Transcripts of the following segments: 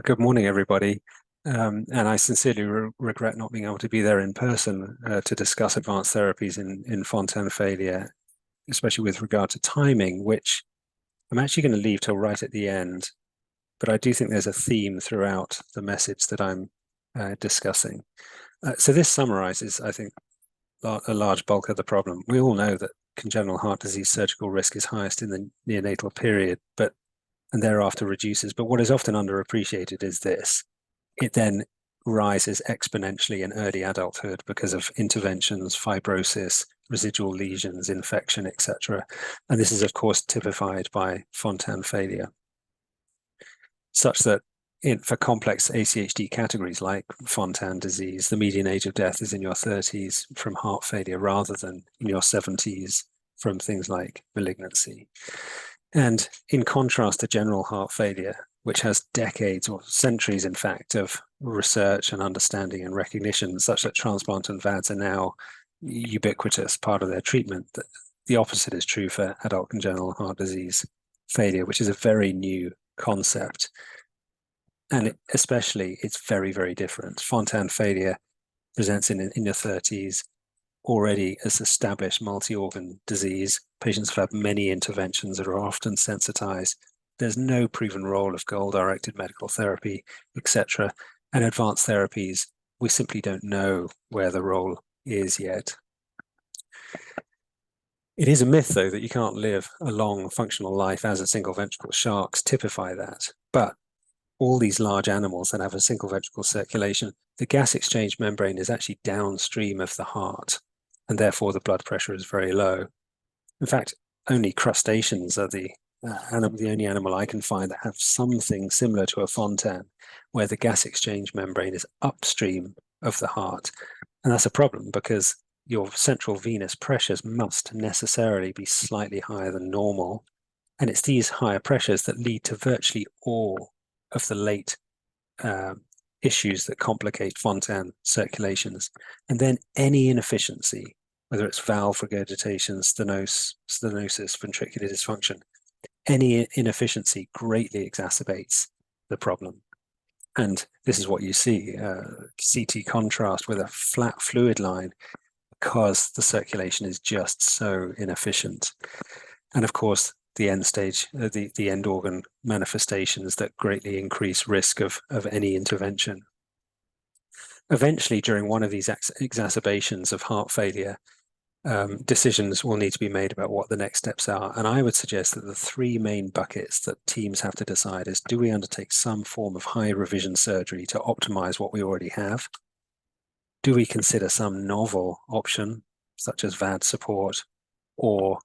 Good morning, everybody. And I sincerely regret not being able to be there in person to discuss advanced therapies in Fontan failure, especially with regard to timing, which I'm actually going to leave till right at the end. But I do think there's a theme throughout the message that I'm discussing. So this summarizes, I think, a large bulk of the problem. We all know that congenital heart disease surgical risk is highest in the neonatal period, and thereafter reduces. But what is often underappreciated is this. It then rises exponentially in early adulthood because of interventions, fibrosis, residual lesions, infection, etc. And this is, of course, typified by Fontan failure, such that for complex ACHD categories like Fontan disease, the median age of death is in your 30s from heart failure rather than in your 70s from things like malignancy. And in contrast to general heart failure, which has decades or centuries, in fact, of research and understanding and recognition, such that transplant and VADs are now ubiquitous part of their treatment, the opposite is true for adult congenital heart disease failure, which is a very new concept. And especially, it's very, very different. Fontan failure presents in your 30s already as established multi-organ disease. Patients have had many interventions that are often sensitized. There's no proven role of goal-directed medical therapy, etc. And advanced therapies, we simply don't know where the role is yet. It is a myth, though, that you can't live a long functional life as a single ventricle. Sharks typify that. But all these large animals that have a single ventricle circulation, the gas exchange membrane is actually downstream of the heart, and therefore the blood pressure is very low. In fact, only crustaceans are the only animal I can find that have something similar to a fontan, where the gas exchange membrane is upstream of the heart. And that's a problem because your central venous pressures must necessarily be slightly higher than normal. And it's these higher pressures that lead to virtually all of the late issues that complicate fontan circulations. And then any inefficiency, whether it's valve regurgitation, stenosis, ventricular dysfunction, any inefficiency greatly exacerbates the problem. And this is what you see, CT contrast with a flat fluid line because the circulation is just so inefficient. And of course, the end stage, the end organ manifestations that greatly increase risk of any intervention. Eventually, during one of these exacerbations of heart failure, decisions will need to be made about what the next steps are. And I would suggest that the three main buckets that teams have to decide is, do we undertake some form of high revision surgery to optimize what we already have? Do we consider some novel option, such as VAD support, or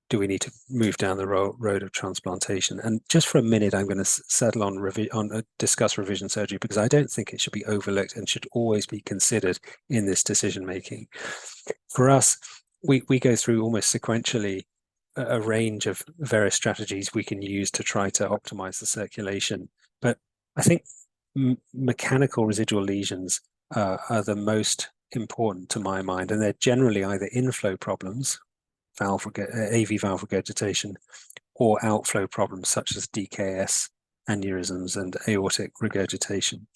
do we need to move down the road of transplantation? And just for a minute, I'm going to settle on discuss revision surgery because I don't think it should be overlooked and should always be considered in this decision making. For us, we go through almost sequentially a range of various strategies we can use to try to optimize the circulation. But I think mechanical residual lesions are the most important to my mind, and they're generally either inflow problems, AV valve regurgitation, or outflow problems such as DKS, aneurysms, and aortic regurgitation.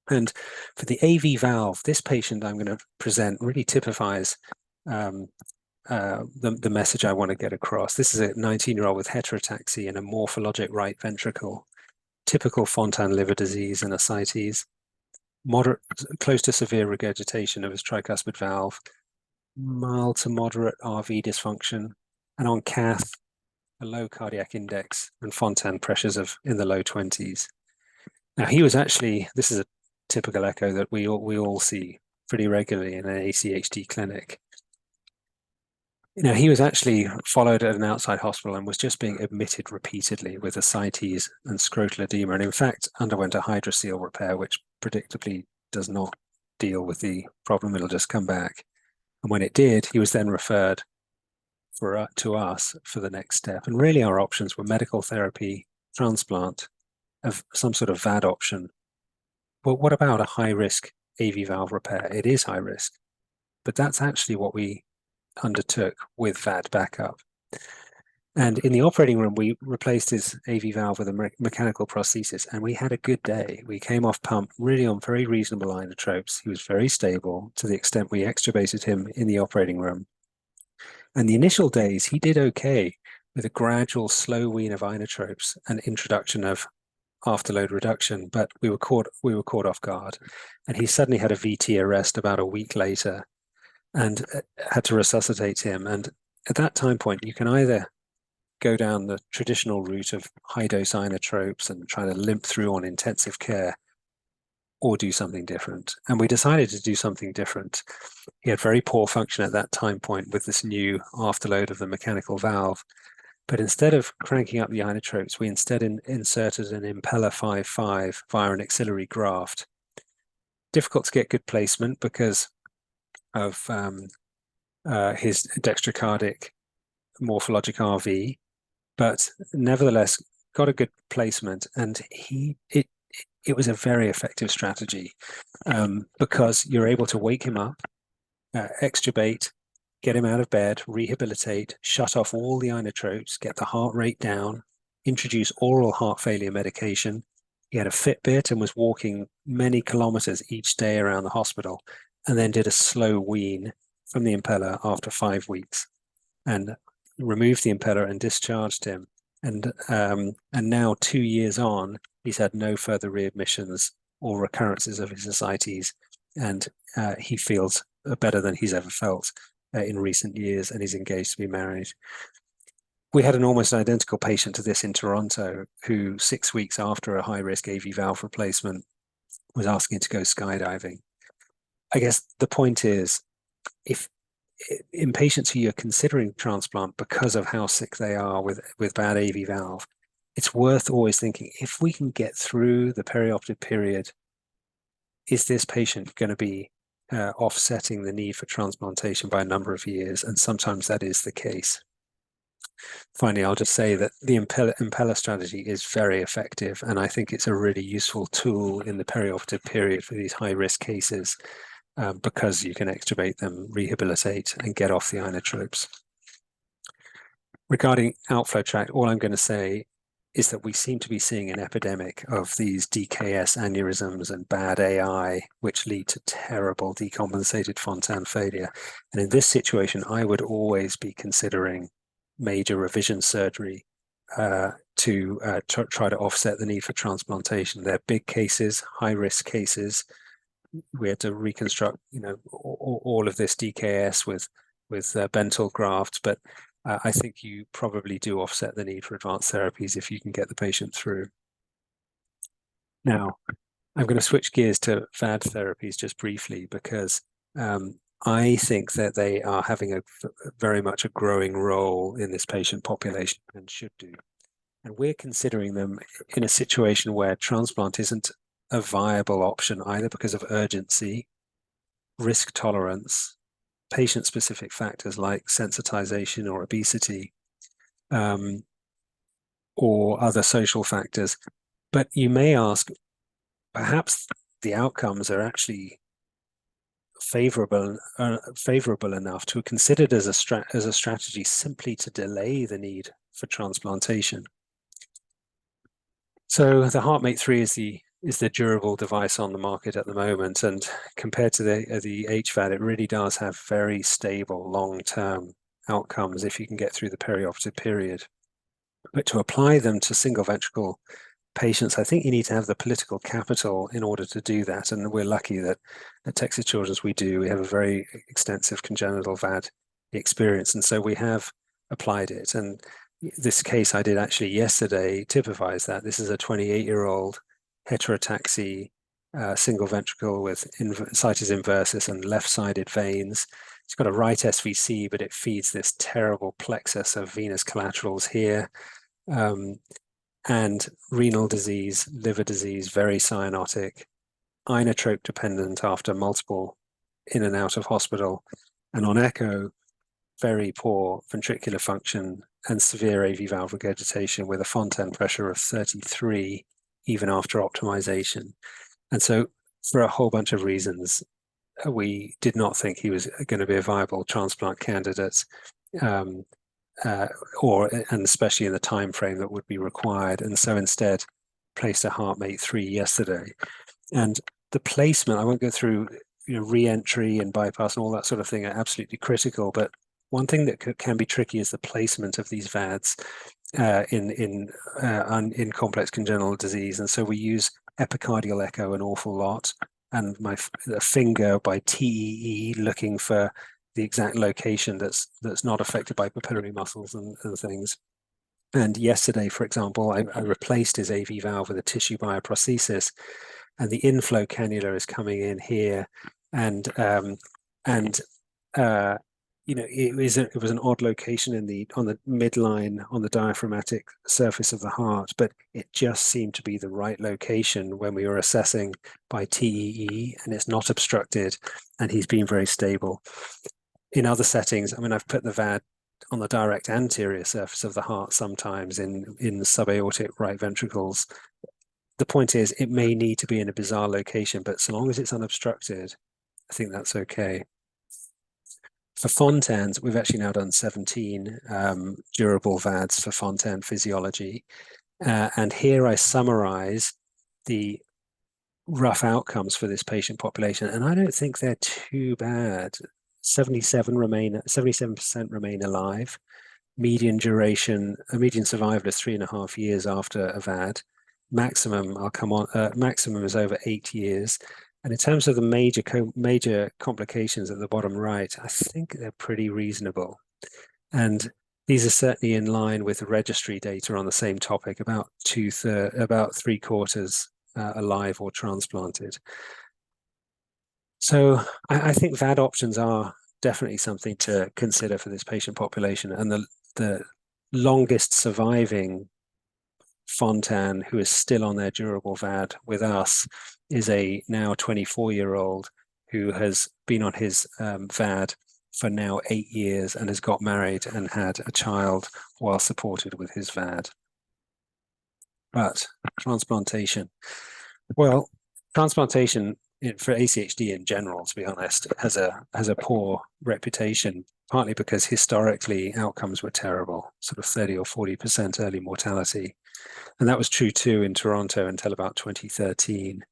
And for the AV valve, this patient I'm going to present really typifies the message I want to get across. This is a 19-year-old with heterotaxy and a morphologic right ventricle, typical Fontan liver disease and ascites, moderate, close to severe regurgitation of his tricuspid valve, mild to moderate RV dysfunction, and on cath, a low cardiac index and Fontan pressures in the low 20s. Now he was actually, this is a typical echo that we all see pretty regularly in an ACHD clinic. He was actually followed at an outside hospital and was just being admitted repeatedly with ascites and scrotal edema, and in fact underwent a hydrocele repair, which predictably does not deal with the problem. It'll just come back. And when it did, he was then referred to us for the next step. And really our options were medical therapy, transplant, of some sort of VAD option. But what about a high-risk AV valve repair? It is high risk, but that's actually what we undertook with VAD backup. And in the operating room, we replaced his AV valve with a mechanical prosthesis, and we had a good day. We came off pump really on very reasonable inotropes. He was very stable to the extent we extubated him in the operating room. And the initial days, he did okay with a gradual slow wean of inotropes and introduction of afterload reduction, but we were caught off guard. And he suddenly had a VT arrest about a week later and had to resuscitate him. And at that time point, you can either go down the traditional route of high dose inotropes and try to limp through on intensive care, or do something different. And we decided to do something different. He had very poor function at that time point with this new afterload of the mechanical valve. But instead of cranking up the inotropes, we instead inserted an Impeller 5.5 via an axillary graft. Difficult to get good placement because of his dextrocardic morphologic RV, but nevertheless got a good placement, and it was a very effective strategy because you're able to wake him up, extubate, get him out of bed, rehabilitate, shut off all the inotropes, get the heart rate down, introduce oral heart failure medication. He had a Fitbit and was walking many kilometers each day around the hospital, and then did a slow wean from the impeller after 5 weeks, and removed the impeller and discharged him. And now 2 years on, he's had no further readmissions or recurrences of his ascites, and he feels better than he's ever felt in recent years, and he's engaged to be married. We had an almost identical patient to this in Toronto who 6 weeks after a high-risk AV valve replacement was asking to go skydiving. I guess the point is, if in patients who you're considering transplant because of how sick they are with bad AV valve, it's worth always thinking, if we can get through the perioperative period, is this patient going to be offsetting the need for transplantation by a number of years? And sometimes that is the case. Finally, I'll just say that the impeller strategy is very effective, and I think it's a really useful tool in the perioperative period for these high-risk cases, because you can extubate them, rehabilitate, and get off the inotropes. Regarding outflow tract, all I'm going to say is that we seem to be seeing an epidemic of these DKS aneurysms and bad AI, which lead to terrible decompensated Fontan failure. And in this situation, I would always be considering major revision surgery to try to offset the need for transplantation. They're big cases, high-risk cases. We had to reconstruct, all of this DKS with Bentel grafts, but I think you probably do offset the need for advanced therapies if you can get the patient through. Now, I'm going to switch gears to VAD therapies just briefly, because I think that they are having very much a growing role in this patient population, and should do. And we're considering them in a situation where transplant isn't a viable option, either because of urgency, risk tolerance, patient-specific factors like sensitization or obesity, or other social factors. But you may ask, perhaps the outcomes are actually favorable enough to be considered as a strategy simply to delay the need for transplantation. So the HeartMate 3 is the durable device on the market at the moment, and compared to the HVAD, it really does have very stable long-term outcomes if you can get through the perioperative period. But to apply them to single ventricle patients, I think you need to have the political capital in order to do that. And we're lucky that at Texas Children's we have a very extensive congenital VAD experience. And so we have applied it. And this case I did actually yesterday typifies that. This is a 28-year-old heterotaxy, single ventricle with situs inversus and left-sided veins. It's got a right SVC, but it feeds this terrible plexus of venous collaterals here. And renal disease, liver disease, very cyanotic, inotrope dependent after multiple in and out of hospital, and on echo, very poor ventricular function and severe AV valve regurgitation with a Fontan pressure of 33 even after optimization. And so for a whole bunch of reasons, we did not think he was going to be a viable transplant candidate. uh, and especially in the time frame that would be required. And so instead placed a HeartMate 3 yesterday. And the placement, I won't go through, re-entry and bypass and all that sort of thing are absolutely critical. But one thing that can be tricky is the placement of these VADs in complex congenital disease. And so we use epicardial echo an awful lot, and my finger by TEE looking for the exact location that's not affected by papillary muscles and things. And yesterday, for example, I replaced his AV valve with a tissue bioprosthesis, and the inflow cannula is coming in here, and uh, it was an odd location on the midline on the diaphragmatic surface of the heart, but it just seemed to be the right location when we were assessing by TEE, and it's not obstructed, and he's been very stable. In other settings, I mean, I've put the VAD on the direct anterior surface of the heart sometimes in subaortic right ventricles. The point is, it may need to be in a bizarre location, but so long as it's unobstructed, I think that's okay. For Fontaine's, we've actually now done 17 durable VADs for Fontaine physiology. And here I summarize the rough outcomes for this patient population, and I don't think they're too bad. 77% remain alive. Median duration, a median survival is 3.5 years after a VAD. Maximum, maximum is over 8 years. And in terms of the major complications at the bottom right, I think they're pretty reasonable. And these are certainly in line with the registry data on the same topic, about 3/4 alive or transplanted. So I think VAD options are definitely something to consider for this patient population. And the longest surviving Fontan who is still on their durable VAD with us is a now 24-year-old who has been on his VAD for now 8 years and has got married and had a child while supported with his VAD. But transplantation, well, transplantation for ACHD in general, to be honest, has a poor reputation, partly because historically outcomes were terrible, sort of 30 or 40% early mortality. And that was true too in Toronto until about 2013.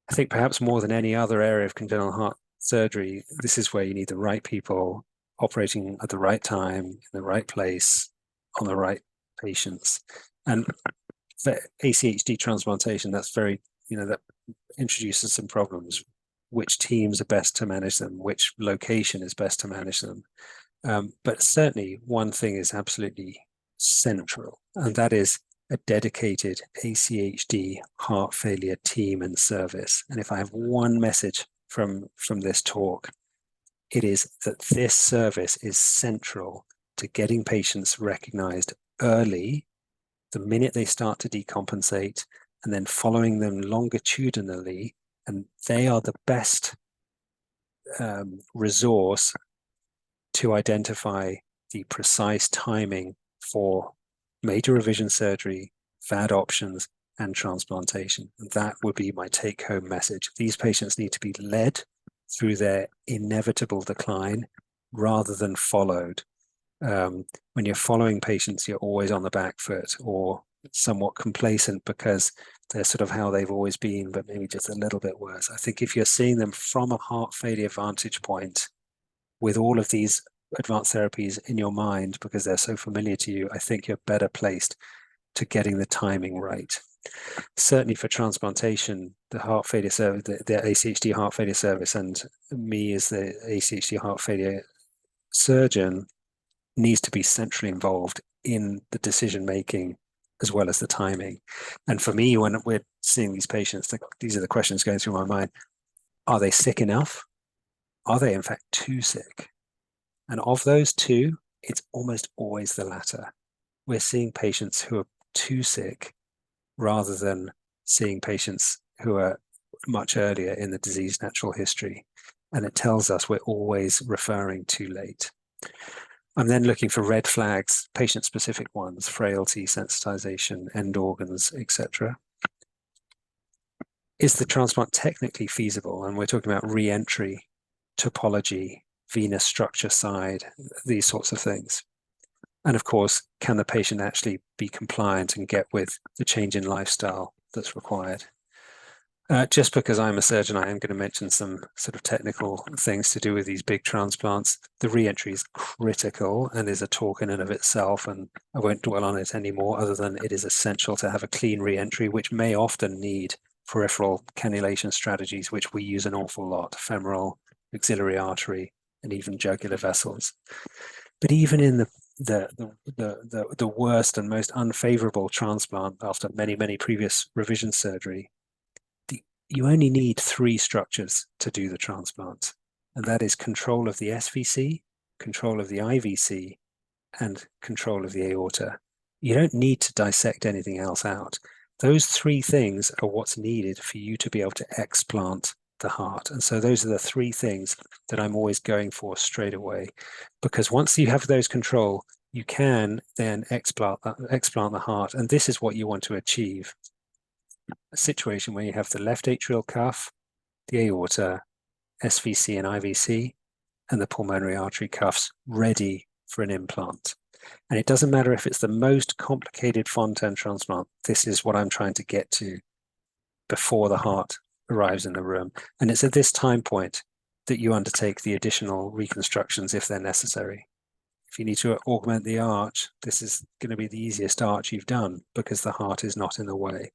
I think perhaps more than any other area of congenital heart surgery, this is where you need the right people operating at the right time, in the right place, on the right patients. And for ACHD transplantation, that's very, that introduces some problems. Which teams are best to manage them? Which location is best to manage them? But certainly one thing is absolutely central, and that is a dedicated ACHD heart failure team and service. And if I have one message from this talk, it is that this service is central to getting patients recognized early, the minute they start to decompensate, and then following them longitudinally. And they are the best resource to identify the precise timing for major revision surgery, VAD options, and transplantation. And that would be my take-home message. These patients need to be led through their inevitable decline rather than followed. When you're following patients, you're always on the back foot or somewhat complacent because they're sort of how they've always been, but maybe just a little bit worse. I think if you're seeing them from a heart failure vantage point with all of these advanced therapies in your mind because they're so familiar to you, I think you're better placed to getting the timing right. Certainly for transplantation, the heart failure service, the ACHD heart failure service, and me as the ACHD heart failure surgeon needs to be centrally involved in the decision making as well as the timing. And for me, when we're seeing these patients, these are the questions going through my mind. Are they sick enough? Are they in fact too sick? And of those two, it's almost always the latter. We're seeing patients who are too sick rather than seeing patients who are much earlier in the disease natural history. And it tells us we're always referring too late. I'm then looking for red flags, patient-specific ones, frailty, sensitization, end organs, etc. Is the transplant technically feasible? And we're talking about re-entry, topology, venous structure side, these sorts of things. And of course, can the patient actually be compliant and get with the change in lifestyle that's required? Just because I'm a surgeon, I am going to mention some sort of technical things to do with these big transplants. The re-entry is critical and is a talk in and of itself, and I won't dwell on it anymore, other than it is essential to have a clean re-entry, which may often need peripheral cannulation strategies, which we use an awful lot: femoral, axillary artery, and even jugular vessels. But even in the worst and most unfavorable transplant after many previous revision surgery, you only need 3 structures to do the transplant, and that is control of the SVC, control of the IVC, and control of the aorta. You don't need to dissect anything else out. Those 3 things are what's needed for you to be able to explant the heart. And so those are the 3 things that I'm always going for straight away, because once you have those control, you can then explant the heart. And this is what you want to achieve: a situation where you have the left atrial cuff, the aorta, SVC and IVC, and the pulmonary artery cuffs ready for an implant. And it doesn't matter if it's the most complicated Fontan transplant. This is what I'm trying to get to before the heart arrives in the room. And it's at this time point that you undertake the additional reconstructions if they're necessary. If you need to augment the arch, this is going to be the easiest arch you've done because the heart is not in the way.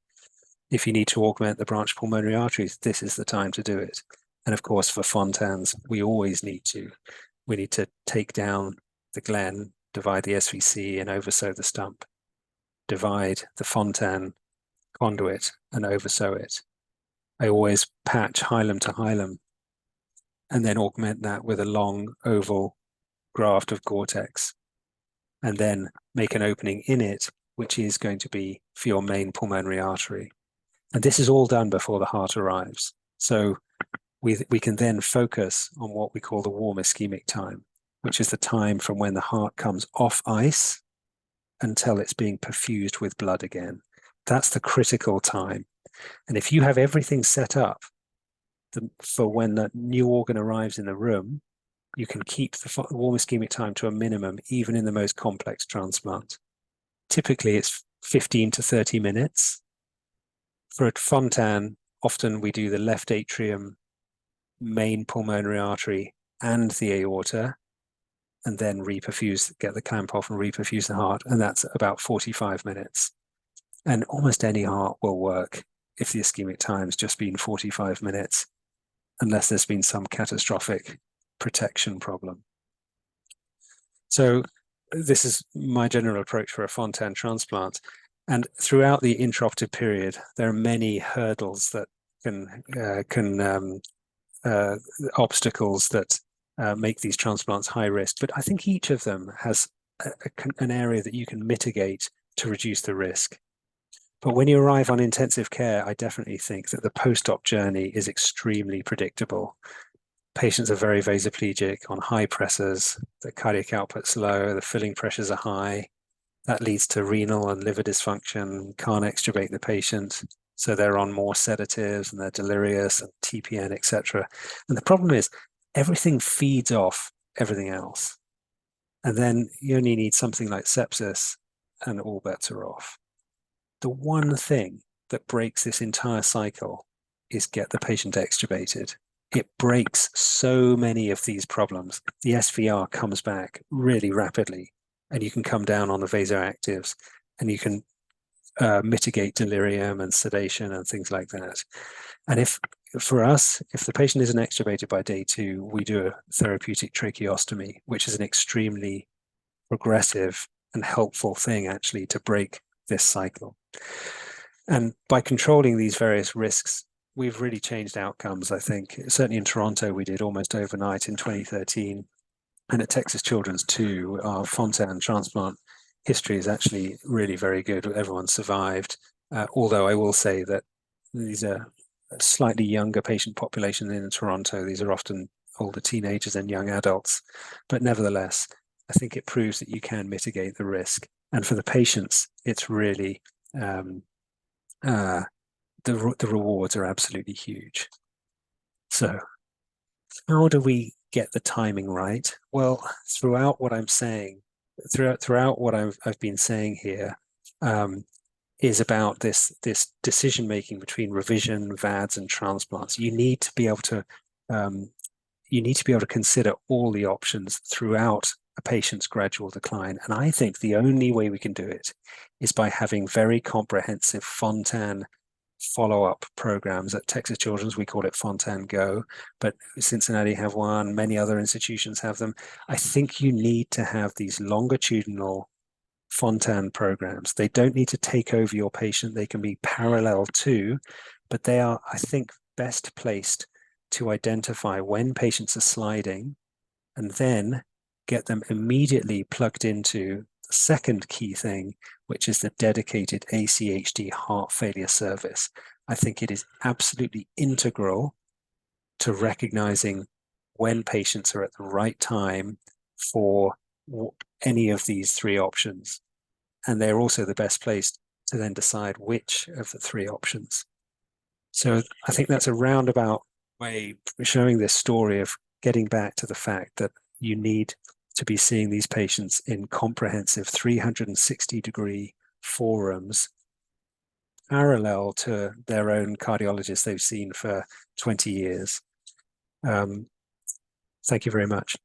If you need to augment the branch pulmonary arteries, this is the time to do it. And of course, for Fontans, we always need to. We need to take down the glen, divide the SVC and oversew the stump, divide the Fontan conduit and oversew it. I always patch hilum to hilum and then augment that with a long oval graft of Gore-Tex, and then make an opening in it, which is going to be for your main pulmonary artery. And this is all done before the heart arrives. So we can then focus on what we call the warm ischemic time, which is the time from when the heart comes off ice until it's being perfused with blood again. That's the critical time. And if you have everything set up for when the new organ arrives in the room, you can keep the warm ischemic time to a minimum, even in the most complex transplant. Typically, it's 15 to 30 minutes. For a Fontan, often we do the left atrium, main pulmonary artery, and the aorta, and then reperfuse, get the clamp off and reperfuse the heart, and that's about 45 minutes. And almost any heart will work if the ischemic time's just been 45 minutes, unless there's been some catastrophic protection problem. So this is my general approach for a Fontan transplant. And throughout the intraoperative period, there are many hurdles that obstacles that make these transplants high risk. But I think each of them has an area that you can mitigate to reduce the risk. But when you arrive on intensive care, I definitely think that the post-op journey is extremely predictable. Patients are very vasoplegic on high pressors, the cardiac output's low, the filling pressures are high. That leads to renal and liver dysfunction, can't extubate the patient, so they're on more sedatives and they're delirious and TPN, etc. And the problem is everything feeds off everything else. And then you only need something like sepsis and all bets are off. The one thing that breaks this entire cycle is get the patient extubated. It breaks so many of these problems. The SVR comes back really rapidly, and you can come down on the vasoactives, and you can mitigate delirium and sedation and things like that. And if, for us, if the patient isn't extubated by day 2, we do a therapeutic tracheostomy, which is an extremely progressive and helpful thing actually to break this cycle. And by controlling these various risks, we've really changed outcomes, I think. Certainly in Toronto, we did almost overnight in 2013. And at Texas Children's too, our Fontan transplant history is actually really very good. Everyone survived. Although I will say that these are a slightly younger patient population than in Toronto. These are often older teenagers and young adults. But nevertheless, I think it proves that you can mitigate the risk. And for the patients, it's really, the rewards are absolutely huge. So How do we get the timing right? Well, throughout what I'm saying, throughout what I've been saying here, is about this decision making between revision, VADs, and transplants. Um, you need to be able to consider all the options throughout a patient's gradual decline. And I think the only way we can do it is by having very comprehensive Fontan follow-up programs. At Texas Children's, we call it Fontan Go, but Cincinnati have one, many other institutions have them. I think you need to have these longitudinal Fontan programs. They don't need to take over your patient. They can be parallel to, but they are, I think, best placed to identify when patients are sliding and then get them immediately plugged into the second key thing, which is the dedicated ACHD heart failure service. I think it is absolutely integral to recognizing when patients are at the right time for any of these three options. And they're also the best place to then decide which of the three options. So I think that's a roundabout way of showing this story of getting back to the fact that you need to be seeing these patients in comprehensive 360-degree forums parallel to their own cardiologist they've seen for 20 years. Thank you very much.